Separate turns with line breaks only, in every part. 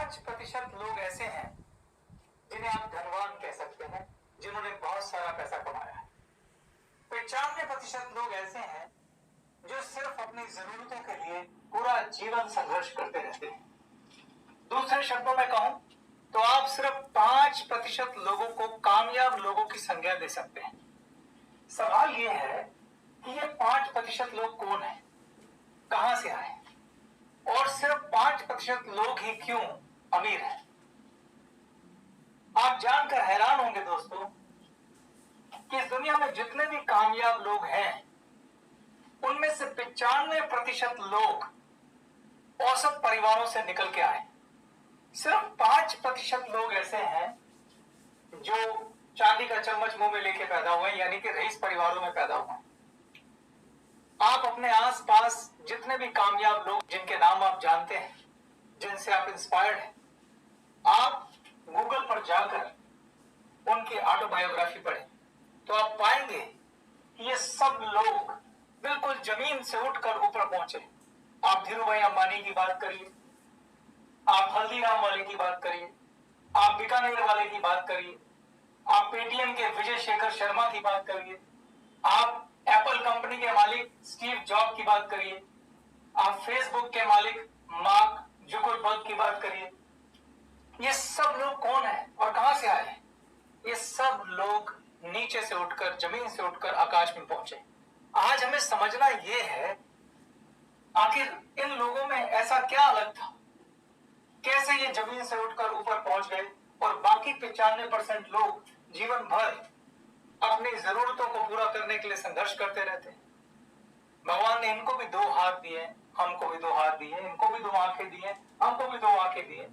5% लोग ऐसे हैं जिन्हें आप धनवान कह सकते हैं, जिन्होंने बहुत सारा पैसा कमाया है। 95% लोग ऐसे हैं जो सिर्फ अपनी जरूरतों के लिए पूरा जीवन संघर्ष करते रहते हैं। दूसरे शब्दों में कहूं तो आप सिर्फ 5% लोगों को कामयाब लोगों की संज्ञा दे सकते हैं। सवाल यह है कि ये 5% लोग कौन हैं, कहां से आए, और सिर्फ 5% लोग ही क्यों अमीर हैं। आप जानकर हैरान होंगे दोस्तों कि इस दुनिया में जितने भी कामयाब लोग हैं उनमें से 95% लोग औसत परिवारों से निकल के आए। सिर्फ 5% लोग ऐसे हैं जो चांदी का चम्मच मुंह में लेके पैदा हुए, यानी कि रईस परिवारों में पैदा हुए। आप अपने आसपास जितने भी कामयाब लोग जिनके नाम आप जानते हैं, जिनसे आप इंस्पायर्ड हैं, आप गूगल पर जाकर उनकी ऑटोबायोग्राफी पढ़ें तो आप पाएंगे कि ये सब लोग बिल्कुल जमीन से उठकर ऊपर पहुंचे। आप धीरूभाई अंबानी की बात करिए, आप हल्दीराम वाले की बात करिए, आप बीकानेर वाले की बात करिए, आप पेटीएम के विजय शेखर शर्मा की बात करिए, आप एप्पल कंपनी के मालिक स्टीव जॉब की बात करिए, आप फेसबुक के मालिक मार्क जुकरबर्ग की बात करिए। ये सब लोग कौन है और कहां से आए? ये सब लोग नीचे से उठकर, जमीन से उठकर आकाश में पहुंचे। आज हमें समझना यह है आखिर इन लोगों में ऐसा क्या अलग था, कैसे ये जमीन से उठकर ऊपर पहुंच गए और बाकी 95% लोग जीवन भर अपनी जरूरतों को पूरा करने के लिए संघर्ष करते रहते हैं। भगवान ने इनको भी 2 हाथ दिए, हमको भी 2 हाथ दिए, इनको भी 2 आंखें दी, हमको भी 2 आंखें दी,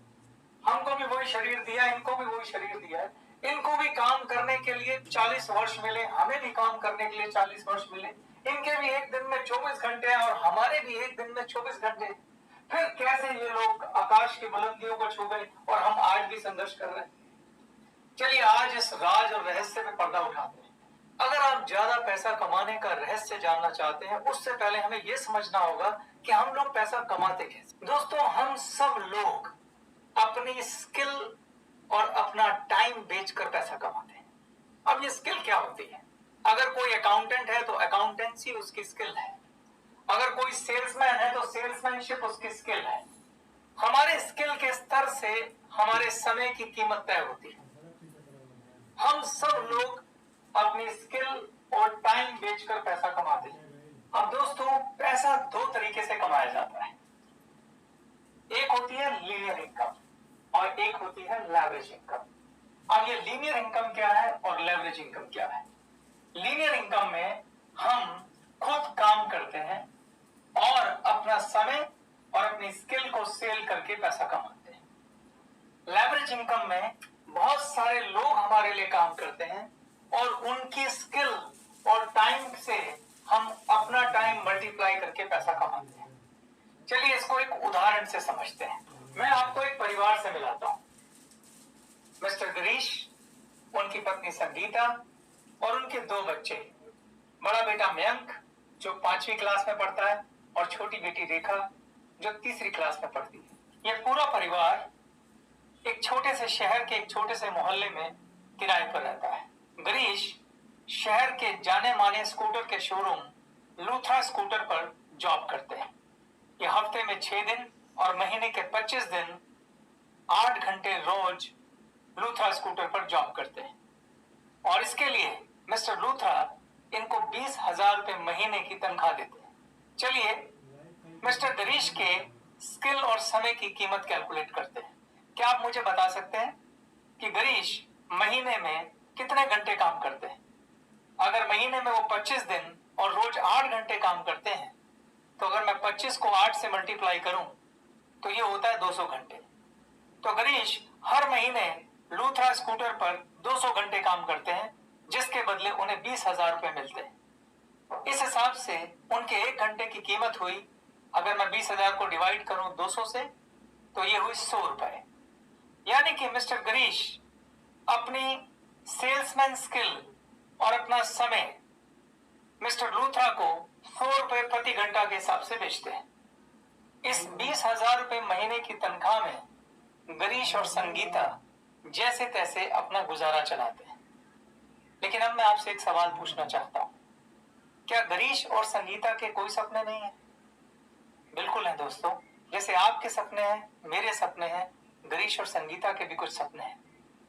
हमको भी वही शरीर दिया, इनको भी वही शरीर दिया है। इनको भी काम करने के लिए 40 वर्ष मिले, हमें भी काम करने के लिए 40 वर्ष मिले। इनके भी एक दिन में 24 घंटे हैं और हमारे भी एक दिन में 24 घंटे। फिर कैसे ये लोग आकाश की बुलंदियों को छू गए और हम आज भी संघर्ष कर रहे हैं। चलिए आज इस राज और रहस्य में पर्दा उठाते हैं। अगर आप ज्यादा पैसा कमाने का रहस्य जानना चाहते हैं, उससे पहले हमें यह समझना होगा कि हम लोग पैसा कमाते कैसे। दोस्तों, हम सब लोग अपनी स्किल और अपना टाइम बेचकर पैसा कमाते हैं। अब ये स्किल क्या होती है? अगर कोई अकाउंटेंट है तो अकाउंटेंसी उसकी स्किल है, अगर कोई सेल्समैन है तो सेल्समैनशिप उसकी स्किल है। हमारे स्किल के स्तर से हमारे समय की कीमत तय होती है। हम सब लोग अपनी स्किल और टाइम बेचकर पैसा कमाते हैं। अब दोस्तों, पैसा 2 तरीके से कमाया जाता है। एक होती है लीनियर इनकम और एक होती है लेवरेज इनकम। अब ये लीनियर इनकम क्या है और लेवरेज इनकम क्या है? लीनियर इनकम में हम खुद काम करते हैं और अपना समय और अपनी स्किल को सेल करके पैसा कमाते हैं। लेवरेज इनकम में बहुत सारे लोग हमारे लिए काम करते हैं और उनकी स्किल और टाइम से हम अपना टाइम मल्टीप्लाई करके पैसा कमाते हैं। चलिए इसको एक उदाहरण से समझते हैं। मैं आपको एक परिवार से मिलाता हूं। मिस्टर गिरीश, उनकी पत्नी संगीता और उनके 2 बच्चे। बड़ा बेटा मयंक जो 5वीं क्लास में पढ़ता है और छोटी बेटी रेखा जो 3री क्लास में पढ़ती है। यह पूरा परिवार एक छोटे से शहर के एक छोटे से मोहल्ले में किराए पर रहता है। गिरीश शहर के जाने माने स्कूटर के शोरूम लूथरा स्कूटर पर जॉब करते हैं। ये हफ्ते में 6 दिन और महीने के 25 दिन 8 घंटे रोज लूथरा स्कूटर पर जॉब करते हैं और इसके लिए मिस्टर लूथरा इनको 20,000 रुपए महीने की तनख्वाह देते हैं। चलिए मिस्टर गिरीश के स्किल और समय की कीमत कैलकुलेट करते हैं। क्या आप मुझे बता सकते हैं कि गिरीश महीने में कितने घंटे काम करते हैं? अगर महीने में वो 25 दिन और रोज 8 घंटे काम करते हैं तो अगर मैं 25 को 8 से मल्टीप्लाई करूं तो ये होता है 200 घंटे। तो गिरीश हर महीने लूथरा स्कूटर पर 200 घंटे काम करते हैं, जिसके बदले उन्हें 20,000 रुपए मिलते हैं। इस हिसाब से उनके 1 घंटे की कीमत हुई, अगर मैं 20,000 को डिवाइड करूं 200 से तो ये हुई 100 रुपए। यानी कि मिस्टर गिरीश अपनी सेल्समैन स्किल और अपना समय मिस्टर लूथरा को 100 रुपए प्रति घंटा के हिसाब से बेचते हैं। इस 20,000 रुपए महीने की तनख्वाह में गिरीश और संगीता जैसे तैसे अपना गुजारा चलाते हैं। लेकिन अब मैं आपसे एक सवाल पूछना चाहता हूं, क्या गिरीश और संगीता के कोई सपने नहीं है? बिल्कुल है दोस्तों, जैसे आपके सपने हैं, मेरे सपने हैं, गिरीश और संगीता के भी कुछ सपने हैं।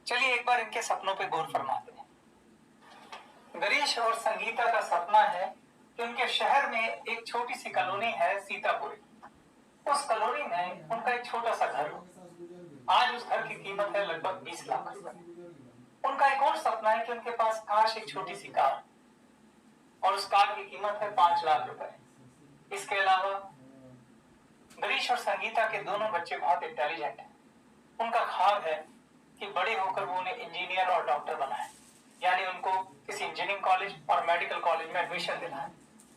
चलिए एक बार इनके सपनों पे गौर फरमाते हैं। गिरीश और संगीता का सपना है कि उनके शहर में एक छोटी सी कॉलोनी है, सीतापुरी। उस कॉलोनी में उनका एक छोटा सा घर हो। आज उस घर की कीमत है लगभग 20 लाख रुपए। उनका एक और सपना है कि उनके पास काश एक छोटी सी कार, और उस कार की कीमत है 5 लाख रुपए। इसके अलावा गिरीश और संगीता के दोनों बच्चे बहुत इंटेलिजेंट हैं। उनका ख्वाब है कि बड़े होकर वो उन्हें इंजीनियर और डॉक्टर बनाए, यानी उनको किसी इंजीनियरिंग कॉलेज और मेडिकल कॉलेज में एडमिशन दिलाए।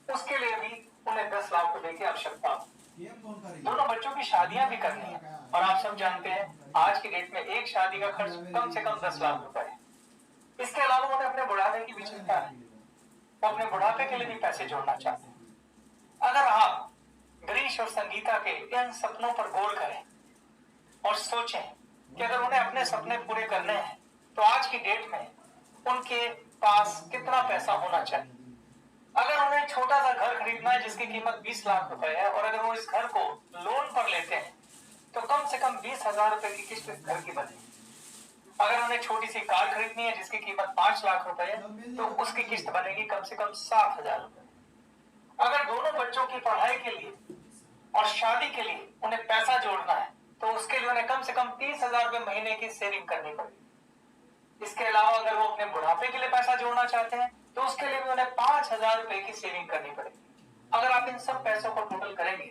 उसके लिए भी उन्हें 10 लाख रुपए की आवश्यकता हो। दोनों बच्चों की शादियां भी करनी है, और आप सब जानते हैं आज की डेट में एक शादी का खर्च कम से कम 10 लाख रुपए है। इसके अलावा उन्हें अपने बुढ़ापे की भी चिंता है। वो अपने बुढ़ापे के लिए भी पैसे जोड़ना चाहते हैं। अगर आप गिरीश और संगीता के इन सपनों पर गौर करें और सोचें कि अगर उन्हें अपने सपने पूरे करने हैं तो आज की डेट में उनके पास कितना पैसा होना चाहिए। अगर उन्हें छोटा सा घर खरीदना है जिसकी कीमत 20 लाख रुपए है, और अगर वो इस घर को लोन पर लेते हैं तो कम से कम 20,000 रुपए की किस्त इस घर की बनेगी। अगर उन्हें छोटी सी कार खरीदनी है जिसकी कीमत 5 लाख रुपए है तो उसकी किस्त बनेगी कम से कम 7,000 रुपए। अगर दोनों बच्चों की पढ़ाई के लिए और शादी के लिए उन्हें पैसा जोड़ना है तो उसके लिए उन्हें कम से कम 30,000 रुपए महीने की सेविंग करनी पड़ेगी। इसके अलावा अगर वो अपने बुढ़ापे के लिए पैसा जोड़ना चाहते हैं तो उसके लिए भी उन्हें 5,000 रुपए की सेविंग करनी पड़ेगी। अगर आप इन सब पैसों को टोटल करेंगे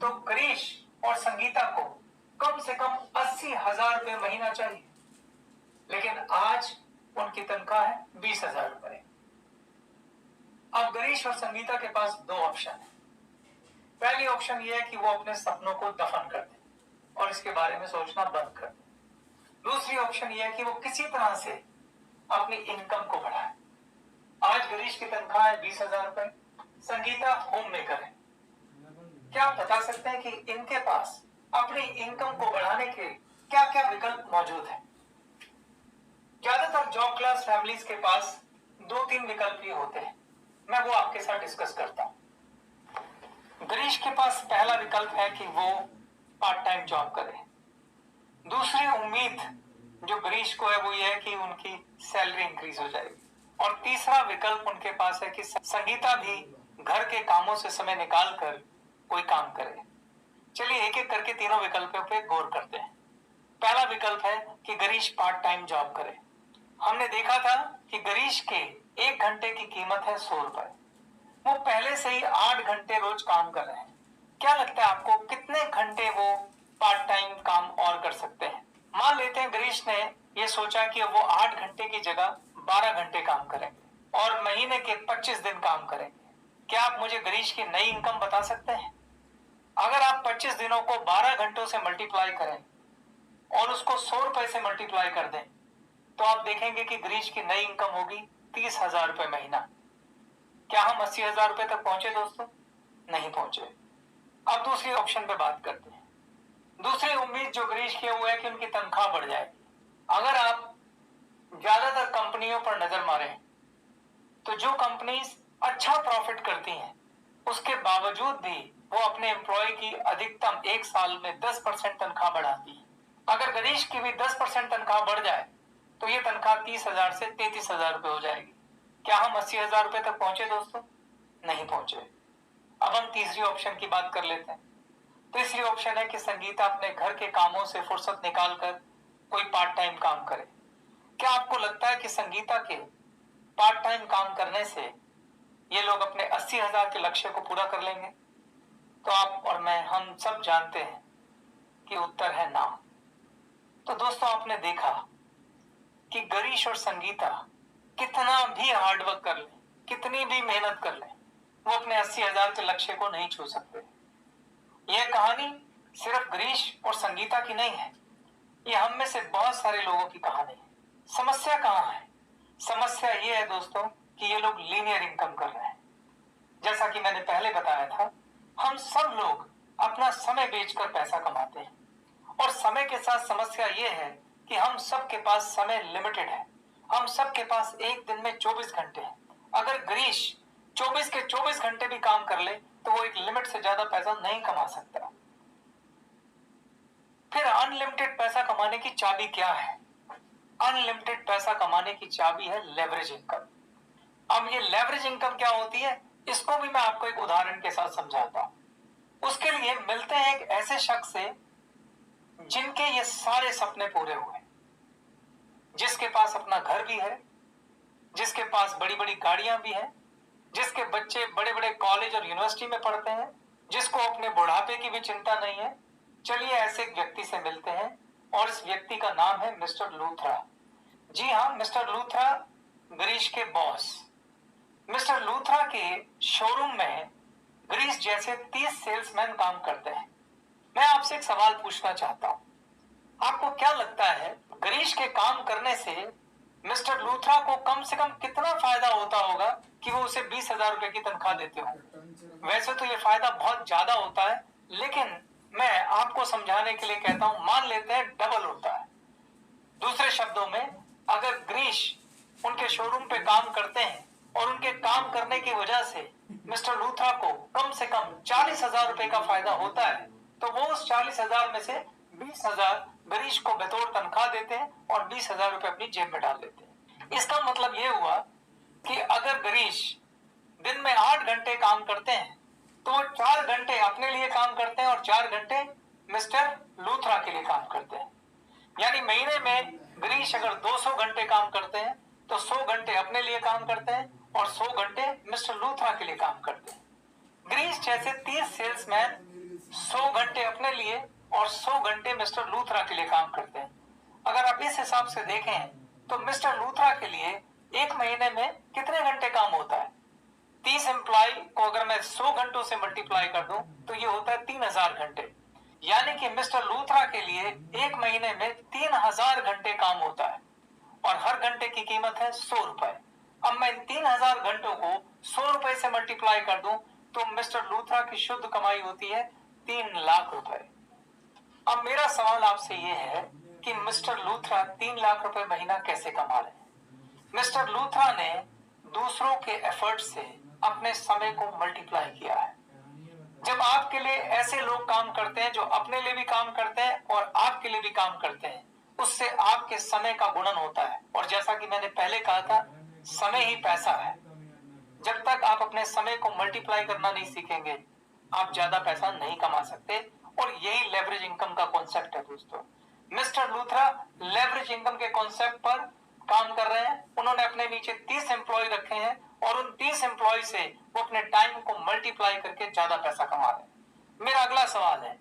तो गिरीश और संगीता को कम से कम 80,000 रुपए महीना चाहिए, लेकिन आज उनकी तनख्वाह है 20,000 रुपए। अब गिरीश और संगीता के पास दो ऑप्शन है। पहली ऑप्शन यह है कि वो अपने सपनों को दफन कर दें और इसके बारे में सोचना बंद कर दें। दूसरी ऑप्शन यह है कि वो किसी तरह से अपनी इनकम को बढ़ाए। आज गिरीश की तनख्वाह है 20,000 रुपए, संगीता होम मेकर है। क्या आप बता सकते हैं कि इनके पास अपनी इनकम को बढ़ाने के क्या क्या विकल्प मौजूद हैं? ज्यादातर जॉब क्लास फैमिलीज के पास 2-3 विकल्प ही होते हैं। मैं वो आपके साथ डिस्कस करता हूं। गिरीश के पास पहला विकल्प है कि वो पार्ट टाइम जॉब करे। दूसरी उम्मीद जो गिरीश को है वो ये है कि उनकी सैलरी इंक्रीज हो जाएगी। और तीसरा विकल्प उनके पास है कि संगीता भी घर के कामों से समय निकाल कर कोई काम करे। चलिए एक एक करके तीनों विकल्पों पे गौर करते हैं। पहला विकल्प है कि गिरीश पार्ट टाइम जॉब करे। हमने देखा था कि गिरीश के 1 घंटे की कीमत है 100 रुपए। वो पहले से ही 8 घंटे रोज काम कर रहे हैं। क्या लगता है आपको कितने घंटे वो पार्ट टाइम काम और कर सकते हैं? मान लेते हैं गिरीश ने ये सोचा कि वो 8 घंटे की जगह 12 घंटे काम करेंगे और महीने के 25 दिन काम करेंगे। क्या आप मुझे गिरीश की नई इनकम बता सकते हैं? अगर आप 25 दिनों को 12 घंटों से मल्टीप्लाई करें और उसको 100 रुपए से मल्टीप्लाई कर दें तो आप देखेंगे कि गिरीश की नई इनकम होगी 30,000 रुपए महीना। क्या हम 80,000 रुपए तक पहुंचे दोस्तों? नहीं पहुंचे। अब दूसरी ऑप्शन पे बात करते हैं। दूसरी उम्मीद जो गिरीश की वो है कि उनकी तनख्वाह बढ़ जाएगी। अगर आप ज्यादातर कंपनियों पर नजर मारें तो जो कंपनीज अच्छा प्रॉफिट करती हैं उसके बावजूद भी वो अपने एम्प्लॉय की अधिकतम 1 साल में 10% तनख्वाह बढ़ाती है। अगर गिरीश की भी 10% तनख्वाह बढ़ जाए तो ये तनख्वाह 30,000 से 33,000 रुपए हो जाएगी। क्या हम 80,000 रुपए तक पहुंचे दोस्तों? नहीं पहुंचे। अब हम तीसरी ऑप्शन की बात कर लेते हैं। तीसरी ऑप्शन है कि संगीता अपने घर के कामों से फुर्सत निकालकर कोई पार्ट टाइम काम करे। क्या आपको लगता है कि संगीता के पार्ट टाइम काम करने से ये लोग अपने 80,000 के लक्ष्य को पूरा कर लेंगे? तो आप और मैं हम सब जानते हैं कि उत्तर है ना। तो दोस्तों आपने देखा कि गिरीश और संगीता कितना भी हार्डवर्क कर ले, कितनी भी मेहनत कर ले, वो अपने 80,000 के लक्ष्य को नहीं छू सकते। यह कहानी सिर्फ गिरीश और संगीता की नहीं है, ये हम में से बहुत सारे लोगों की कहानी है। समस्या कहाँ है? समस्या ये है दोस्तों कि ये लोग लीनियर इनकम कर रहे हैं। जैसा कि मैंने पहले बताया था, हम सब लोग अपना समय बेचकर पैसा कमाते हैं और समय समय के साथ समस्या ये है कि हम सबके पास समय लिमिटेड है। हम सबके पास एक दिन में 24 घंटे हैं। अगर गिरीश 24 के 24 घंटे भी काम कर ले तो वो एक लिमिट से ज्यादा पैसा नहीं कमा सकता। फिर अनलिमिटेड पैसा कमाने की चाबी क्या है? अनलिमिटेड पैसा कमाने की चाबी है लेवरेज इनकम। अब ये लेवरेज इनकम क्या होती है, इसको भी मैं आपको एक उदाहरण के साथ समझाता हूं। उसके लिए मिलते हैं एक ऐसे शख्स से जिनके ये सारे सपने पूरे हुए, जिसके पास अपना घर भी है, जिसके पास बड़ी बड़ी गाड़ियां भी हैं, जिसके बच्चे बड़े बड़े कॉलेज और यूनिवर्सिटी में पढ़ते हैं, जिसको अपने बुढ़ापे की भी चिंता नहीं है। चलिए ऐसे एक व्यक्ति से मिलते हैं और इस व्यक्ति का नाम है मिस्टर लूथरा। जी हाँ, मिस्टर लूथरा गिरीश के बॉस। मिस्टर लूथरा के शोरूम में गिरीश जैसे 30 सेल्समैन काम करते हैं। मैं आपसे एक सवाल पूछना चाहता हूं, आपको क्या लगता है गिरीश के काम करने से मिस्टर लूथरा को कम से कम कितना फायदा होता होगा कि वो उसे 20,000 रुपए की तनख्वाह देते हो? वैसे तो ये फायदा बहुत ज्यादा होता है, लेकिन मैं आपको समझाने के लिए कहता हूं, मान लेते हैं डबल होता है। दूसरे शब्दों में, अगर गिरीश उनके शोरूम पे काम करते हैं और उनके काम करने की वजह से मिस्टर लूथरा को कम से कम 40,000 रुपए का फायदा होता है, तो वो उस 40,000 में से 20,000 गिरीश को बतौर तनख्वाह देते हैं और 20,000 रुपए अपनी जेब में डाल देते हैं। इसका मतलब ये हुआ कि अगर गिरीश दिन में 8 घंटे काम करते हैं तो 4 घंटे अपने लिए काम करते हैं और 4 घंटे मिस्टर लूथरा के लिए काम करते हैं। यानी महीने में गिरीश अगर 200 घंटे काम करते हैं तो 100 घंटे अपने लिए काम करते हैं और 100 घंटे मिस्टर लूथरा के लिए काम करते हैं। गिरीश जैसे 30 सेल्समैन 100 घंटे अपने लिए और 100 घंटे मिस्टर लूथरा के लिए काम करते हैं। अगर आप इस हिसाब से देखें तो मिस्टर लूथरा के लिए एक महीने में कितने घंटे काम होता है? 30 एम्प्लॉय को अगर मैं 100 घंटों से मल्टीप्लाई कर दूं तो ये होता है 3,000 घंटे। यानी कि मिस्टर लूथरा के लिए एक महीने में 3,000 घंटे काम होता है और हर घंटे की कीमत है 100 रुपए। अब मैं 3,000 घंटों को 100 रुपए से मल्टीप्लाई कर दूं तो मिस्टर लूथरा की शुद्ध कमाई होती है 3 लाख रुपए। अब मेरा सवाल आपसे यह है कि मिस्टर लूथरा 3 लाख रुपए महीना कैसे कमा रहे हैं? मिस्टर लूथरा ने दूसरों के एफर्ट से अपने समय को मल्टीप्लाई किया है। जब आपके लिए ऐसे लोग काम करते हैं जो अपने लिए भी काम करते हैं और आपके लिए भी काम करते हैं, उससे आपके समय का गुणन होता है। और जैसा कि मैंने पहले कहा था, समय ही पैसा है। जब तक आप अपने समय को मल्टीप्लाई करना नहीं सीखेंगे, आप ज्यादा पैसा नहीं कमा सकते। और यही लेवरेज इनकम का कॉन्सेप्ट है दोस्तों। मिस्टर लूथरा लेवरेज इनकम के कॉन्सेप्ट पर काम कर रहे हैं। उन्होंने अपने नीचे 30 एम्प्लॉय रखे हैं और उन 30 एम्प्लॉय से वो अपने टाइम को मल्टीप्लाई करके ज्यादा पैसा कमा रहे हैं। मेरा अगला सवाल है,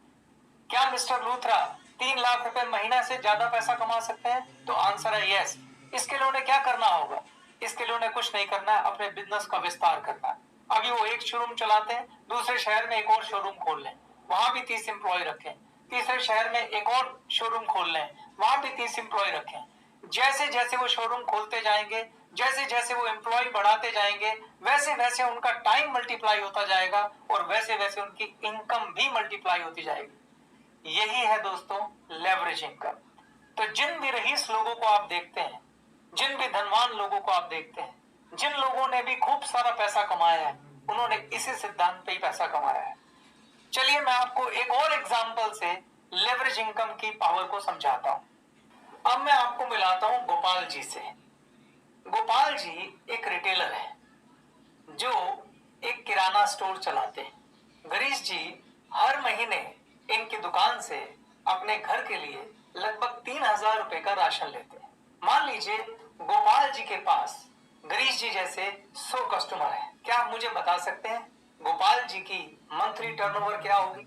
क्या मिस्टर लूथरा 3 लाख रुपए महीना से ज्यादा पैसा कमा सकते हैं? तो आंसर है यस। इसके लिए उन्हें क्या करना होगा? इसके लिए उन्हें कुछ नहीं करना है, अपने बिजनेस का विस्तार करना है। अभी वो एक शोरूम चलाते हैं, दूसरे शहर में एक और शोरूम खोल लें, वहां भी 30 एम्प्लॉय रखें। तीसरे शहर में एक और शोरूम खोल लें, वहां भी 30 एम्प्लॉय रखें। जैसे जैसे वो शोरूम खोलते जाएंगे, जैसे जैसे वो एम्प्लॉय बढ़ाते जाएंगे, वैसे वैसे उनका टाइम मल्टीप्लाई होता जाएगा और वैसे वैसे उनकी इनकम भी मल्टीप्लाई होती जाएगी। यही है दोस्तों लेवरेज इनकम। तो जिन भी रईस लोगों को आप देखते हैं, जिन भी धनवान लोगों को आप देखते हैं, जिन लोगों ने भी खूब सारा पैसा कमाया है, उन्होंने इसी सिद्धांत पे ही पैसा कमाया है। चलिए मैं आपको एक और एग्जांपल से लेवरेज इनकम की पावर को समझाता हूं। अब मैं आपको मिलाता हूं गोपाल जी से। गोपाल जी एक रिटेलर है जो एक किराना स्टोर चलाते हैं। गिरीश जी हर महीने इनकी दुकान से अपने घर के लिए लगभग 3,000 रुपए का राशन लेते हैं। मान लीजिए गोपाल जी के पास गिरीश जी जैसे 100 कस्टमर हैं। क्या आप मुझे बता सकते हैं गोपाल जी की मंथली टर्नओवर क्या होगी?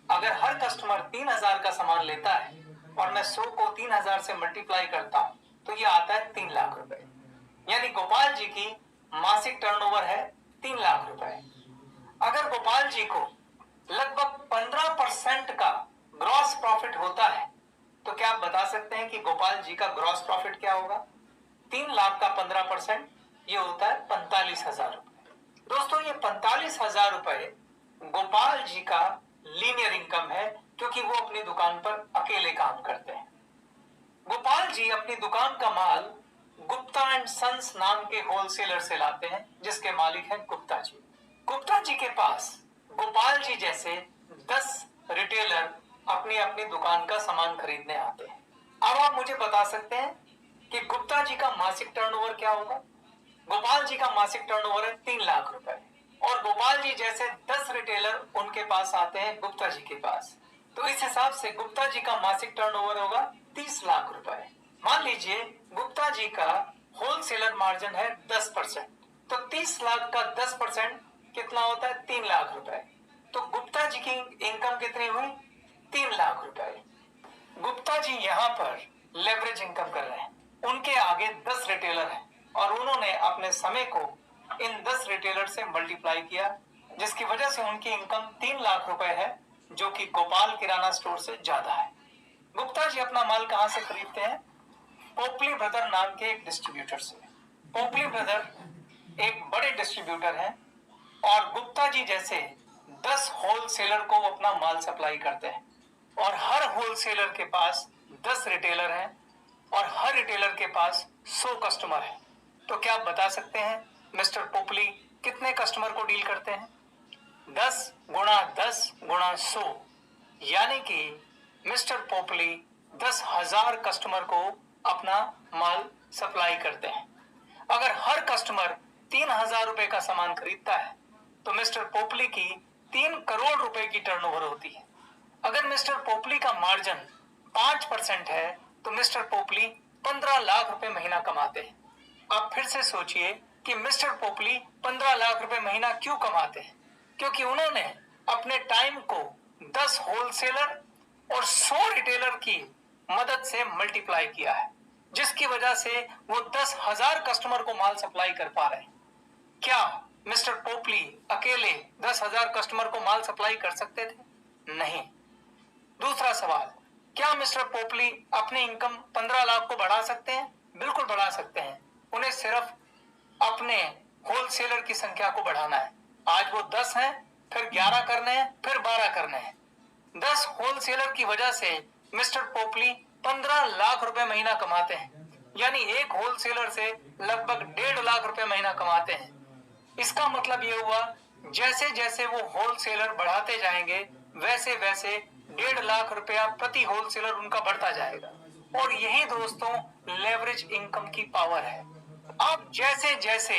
अगर हर कस्टमर 3,000 का सामान लेता है और मैं 100 को 3,000 से मल्टीप्लाई करता हूं तो ये आता है 3 लाख रुपए। यानी गोपाल जी की मासिक टर्नओवर है 3 लाख रुपए। अगर गोपाल जी को लगभग 15% का ग्रॉस प्रॉफिट होता है तो क्या आप बता सकते हैं कि गोपाल जी का ग्रॉस प्रॉफिट क्या होगा? 3 लाख का 15% ये होता है 45,000 रुपए। दोस्तों ये 45,000 रुपए गोपाल जी का लीनियर इनकम है, क्योंकि वो अपनी दुकान पर अकेले काम करते हैं। गोपाल जी अपनी दुकान का माल गुप्ता एंड सन्स नाम के होलसेलर से लाते हैं, जिसके मालिक हैं गुप्ता जी। गुप्ता जी के पास गोपाल जी जैसे 10 रिटेलर अपनी अपनी दुकान का सामान खरीदने आते हैं। अब आप मुझे बता सकते हैं कि गुप्ता जी का मासिक टर्नओवर क्या होगा? गोपाल जी का मासिक टर्नओवर है 3 लाख रुपए, और गोपाल जी जैसे 10 रिटेलर उनके पास आते हैं गुप्ता जी के पास, तो इस हिसाब से गुप्ता जी का मासिक टर्नओवर होगा 30 लाख रुपए। मान लीजिए गुप्ता जी का होलसेलर मार्जिन है 10%, तो 30 लाख का 10% कितना होता है? 3 लाख रुपए। तो गुप्ता जी की इनकम कितनी हुई? 3 लाख रुपए। गुप्ता जी यहाँ पर लेवरेज इनकम कर रहे हैं। उनके आगे 10 रिटेलर हैं और उन्होंने अपने समय को इन 10 रिटेलर से मल्टीप्लाई किया, जिसकी वजह से उनकी इनकम 3 लाख रुपए है, जो कि गोपाल किराना स्टोर से ज्यादा है। गुप्ता जी अपना माल कहां से खरीदते हैं? पोपली ब्रदर नाम के एक डिस्ट्रीब्यूटर से। पोपली ब्रदर एक बड़े डिस्ट्रीब्यूटर हैं और गुप्ता जी जैसे 10 होलसेलर को अपना माल सप्लाई करते हैं, और हर होलसेलर के पास 10 रिटेलर हैं और हर रिटेलर के पास 100 कस्टमर हैं। तो क्या आप बता सकते हैं मिस्टर पोपली कितने कस्टमर को डील करते हैं? 10 गुणा 10 गुणा 100, यानी कि मिस्टर पोपली 10,000 कस्टमर को अपना माल सप्लाई करते हैं। अगर हर कस्टमर 3,000 रुपए का सामान खरीदता है तो मिस्टर पोपली की 3 करोड़ रुपए की टर्नओवर होती है। अगर मिस्टर पोपली का मार्जिन 5% है तो मिस्टर पोपली 15 लाख रुपए महीना कमाते हैं। आप फिर से सोचिए कि मिस्टर पोपली 15 लाख रुपए महीना क्यों कमाते हैं? क्योंकि उन्होंने अपने टाइम को 10 होलसेलर और 100 रिटेलर की मदद से मल्टीप्लाई किया है, जिसकी वजह से वो 10,000 कस्टमर को माल सप्लाई कर पा रहे हैं। क्या मिस्टर पोपली अकेले 10,000 कस्टमर को माल सप्लाई कर सकते थे? नहीं। दूसरा सवाल, क्या मिस्टर पोपली अपनी इनकम 15 लाख को बढ़ा सकते हैं? बिल्कुल बढ़ा सकते हैं। उन्हें सिर्फ अपने होलसेलर की संख्या को बढ़ाना है। आज वो 10 हैं, फिर 11 करने हैं, फिर 12 करने हैं। 10 होलसेलर की वजह से मिस्टर पोपली 15 लाख रुपए महीना कमाते हैं, यानी एक होलसेलर से लगभग 1.5 लाख रुपए महीना कमाते हैं। इसका मतलब ये हुआ, जैसे जैसे वो होलसेलर बढ़ाते जाएंगे वैसे वैसे 1.5 लाख रुपया प्रति होलसेलर उनका बढ़ता जाएगा। और यही दोस्तों लेवरेज इनकम की पावर है। आप जैसे जैसे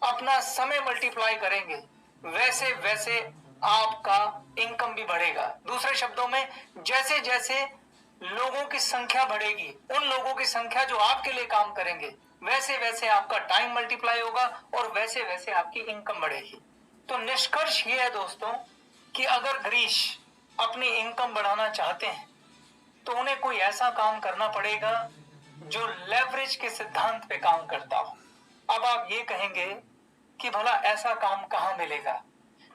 अपना समय मल्टीप्लाई करेंगे वैसे वैसे आपका इनकम भी बढ़ेगा। दूसरे शब्दों में, जैसे जैसे लोगों की संख्या बढ़ेगी, उन लोगों की संख्या जो आपके लिए काम करेंगे, वैसे वैसे आपका टाइम मल्टीप्लाई होगा और वैसे वैसे आपकी इनकम बढ़ेगी। तो निष्कर्ष ये है दोस्तों कि अगर गिरीश अपनी इनकम बढ़ाना चाहते हैं तो उन्हें कोई ऐसा काम करना पड़ेगा जो लेवरेज के सिद्धांत पे काम करता हो। अब आप ये कहेंगे कि भला ऐसा काम कहां मिलेगा,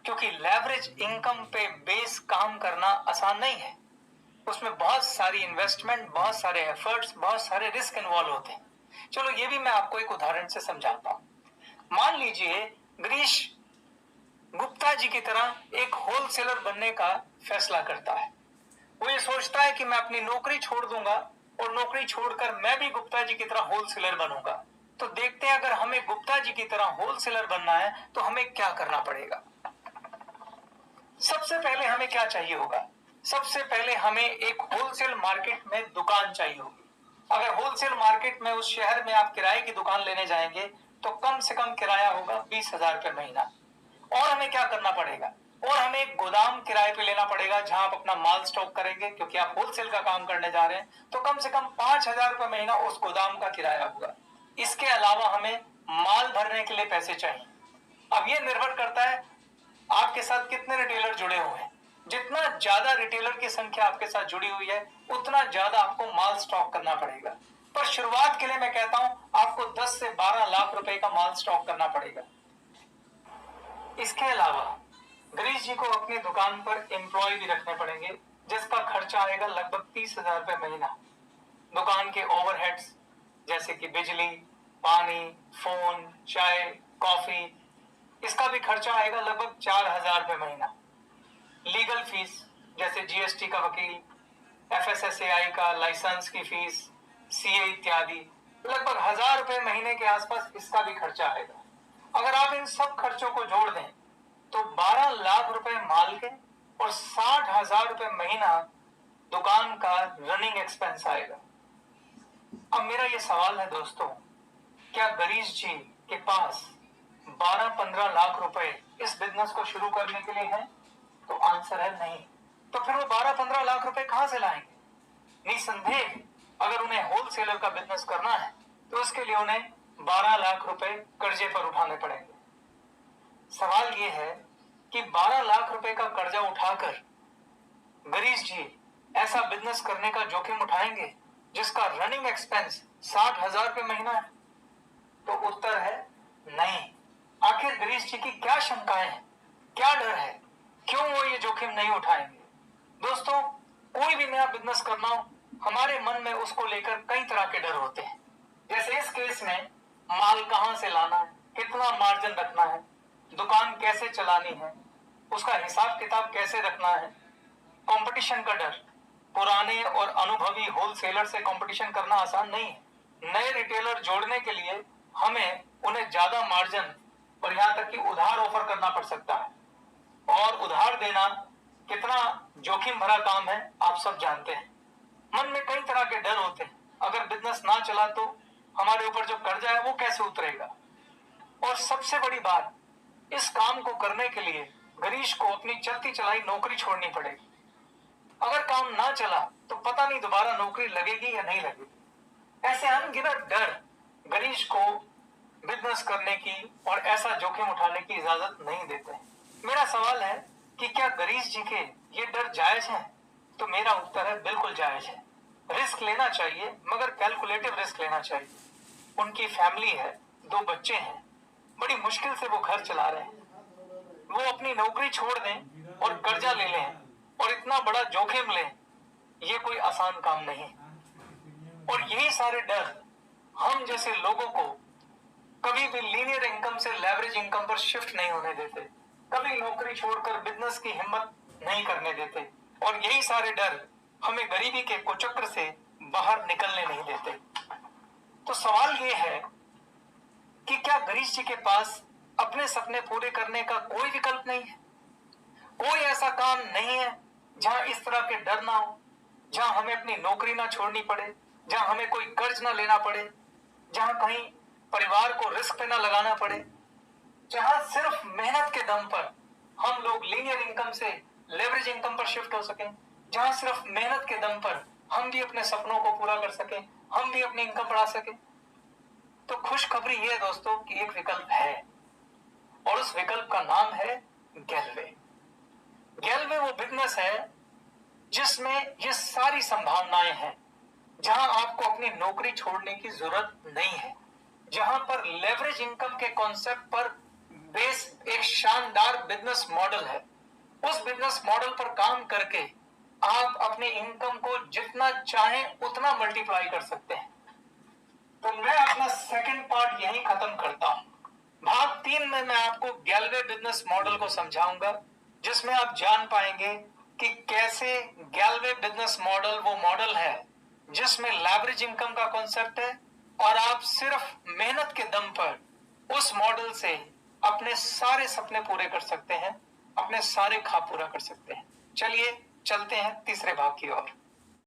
क्योंकि लेवरेज इनकम पे बेस काम करना आसान नहीं है। उसमें बहुत सारी इन्वेस्टमेंट, बहुत सारे एफर्ट्स, बहुत सारे रिस्क इन्वॉल्व होते हैं। चलो ये भी मैं आपको एक उदाहरण से समझाता हूं। मान लीजिए गिरीश गुप्ता जी की तरह एक होलसेलर बनने का फैसला करता है। वो ये सोचता है कि मैं अपनी नौकरी छोड़ दूंगा और नौकरी छोड़कर मैं भी गुप्ता जी की तरह होलसेलर बनूंगा। तो देखते हैं अगर हमें गुप्ता जी की तरह होलसेलर बनना है तो हमें क्या करना पड़ेगा। सबसे पहले हमें क्या चाहिए होगा? सबसे पहले हमें एक होलसेल मार्केट में दुकान चाहिए होगी। अगर होलसेल मार्केट में उस शहर में आप किराए की दुकान लेने जाएंगे तो कम से कम किराया होगा 20,000 रुपए महीना। और हमें क्या करना पड़ेगा? और हमें एक गोदाम किराए पे लेना पड़ेगा जहां आप अपना माल स्टॉक करेंगे, क्योंकि आप होलसेल का काम करने जा रहे हैं। तो कम से कम 5,000 रुपए महीना उस गोदाम का किराया होगा। इसके अलावा हमें माल भरने के लिए पैसे चाहिए। अब ये निर्भर करता है आपके साथ कितने रिटेलर जुड़े हुए हैं। जितना ज्यादा रिटेलर की संख्या आपके साथ जुड़ी हुई है उतना ज्यादा आपको माल स्टॉक करना पड़ेगा। पर शुरुआत के लिए मैं कहता हूं आपको 10 से 12 लाख रुपए का माल स्टॉक करना पड़ेगा। इसके अलावा गिरीश जी को अपनी दुकान पर एम्प्लॉय भी रखने पड़ेंगे, जिसका खर्चा आएगा लगभग 30,000 रुपए महीना। दुकान के ओवरहेड्स जैसे कि बिजली, पानी, फोन, चाय, कॉफी, इसका भी खर्चा आएगा लगभग 4,000 रुपए महीना। लीगल फीस जैसे जीएसटी का वकील, एफएसएसएआई का लाइसेंस की फीस, सीए इत्यादि, लगभग 1000 रुपए महीने के आसपास इसका भी खर्चा आएगा। अगर आप इन सब खर्चों को जोड़ दें तो 12 लाख रुपए माल के और 60,000 रुपए महीना दुकान का रनिंग एक्सपेंस आएगा। अब मेरा ये सवाल है दोस्तों, क्या गरीश जी के पास 12-15 लाख रुपए इस बिजनेस को शुरू करने के लिए है? तो आंसर है नहीं। तो फिर वो 12-15 लाख रुपए कहां से लाएंगे? निसंदेह अगर उन्हें होलसेलर का बिजनेस करना है तो उसके लिए उन्हें 12 लाख रुपए कर्जे पर उठाने पड़ेंगे। सवाल ये है कि 12 लाख रुपए का कर्जा उठाकर गरीश जी ऐसा बिजनेस करने का जोखिम उठाएंगे जिसका रनिंग एक्सपेंस 60,000 रुपए महीना है? तो उत्तर है नहीं। आखिर गरीश जी की क्या शंकाएं हैं, क्या डर है, क्यों वो ये जोखिम नहीं उठाएंगे? दोस्तों, कोई भी नया बिजनेस करना हो, हमारे मन में उसको लेकर कई तरह के डर होते हैं। जैसे इस केस में माल कहां से लाना है, कितना मार्जिन रखना है, दुकान कैसे चलानी है, उसका हिसाब किताब कैसे रखना है, कंपटीशन का डर। पुराने और अनुभवी होलसेलर से कंपटीशन करना आसान नहीं है। नए रिटेलर जोड़ने के लिए हमें उन्हें ज्यादा मार्जिन और यहां तक कि उधार ऑफर करना पड़ सकता है, और उधार देना कितना जोखिम भरा काम है आप सब जानते हैं। मन में कई तरह के डर होते हैं। अगर बिजनेस ना चला तो हमारे ऊपर जो कर्जा है वो कैसे उतरेगा? और सबसे बड़ी बात, इस काम को करने के लिए गरीश को अपनी चलती चलाई नौकरी छोड़नी पड़ेगी। अगर काम ना चला तो पता नहीं दोबारा नौकरी लगेगी या नहीं लगेगी। ऐसे अनगिनत डर गरीश को बिजनेस करने की और ऐसा जोखिम उठाने की इजाजत नहीं देते हैं। मेरा सवाल है कि क्या गरीश जी के ये डर जायज हैं? तो मेरा उत्तर है बिल्कुल जायज है। रिस्क लेना चाहिए, मगर कैलकुलेटिव रिस्क लेना चाहिए। उनकी फैमिली है, 2 बच्चे हैं, बड़ी मुश्किल से वो घर चला रहे हैं। वो अपनी नौकरी छोड़ दें और कर्जा ले लें और इतना बड़ा जोखिम लें, ये कोई आसान काम नहीं। और यही सारे डर हम जैसे लोगों को कभी भी लीनियर इनकम से लेवरेज इनकम पर शिफ्ट नहीं होने देते, कभी नौकरी छोड़कर बिजनेस की हिम्मत नहीं करने देते, और यही सारे डर हमें गरीबी के कुचक्र से बाहर निकलने नहीं देते। तो सवाल ये है कि क्या गरीश जी के पास अपने सपने पूरे करने का कोई विकल्प नहीं है? कोई ऐसा काम नहीं है जहां इस तरह के डर ना हो, जहां हमें अपनी नौकरी ना छोड़नी पड़े, जहां हमें कोई कर्ज ना लेना पड़े, जहां कहीं परिवार को रिस्क पे ना लगाना पड़े, जहां सिर्फ मेहनत के दम पर हम लोग लीनियर इनकम से लेवरेज इनकम पर शिफ्ट हो सकें, जहां सिर्फ मेहनत के दम पर हम भी अपने सपनों को पूरा कर सकें, हम भी अपनी इनकम बढ़ा सकें? तो खुशखबरी ये है दोस्तों कि एक विकल्प है, और उस विकल्प का नाम है गैलवे। गैलवे वो बिजनेस है जिसमें ये सारी संभावनाएं हैं, जहां आपको अपनी नौकरी छोड़ने की जरूरत नहीं है, जहां पर लेवरेज इनकम के कॉन्सेप्ट पर बेस एक शानदार बिजनेस मॉडल है। उस बिजनेस मॉडल पर काम करके आप अपनी इनकम को जितना चाहें उतना मल्टीप्लाई कर सकते हैं। तो मैं अपना सेकंड पार्ट यहीं खत्म करता हूं। भाग 3 में मैं आपको गैलवे बिजनेस मॉडल को समझाऊंगा, जिसमें आप जान पाएंगे कि कैसे गैलवे बिजनेस मॉडल वो मॉडल है जिसमें लेवरेज इनकम का कॉन्सेप्ट है, और आप सिर्फ मेहनत के दम पर उस मॉडल से अपने सारे सपने पूरे कर सकते हैं, अपने सारे ख्वाब पूरा कर सकते हैं। चलिए चलते हैं तीसरे भाग की ओर।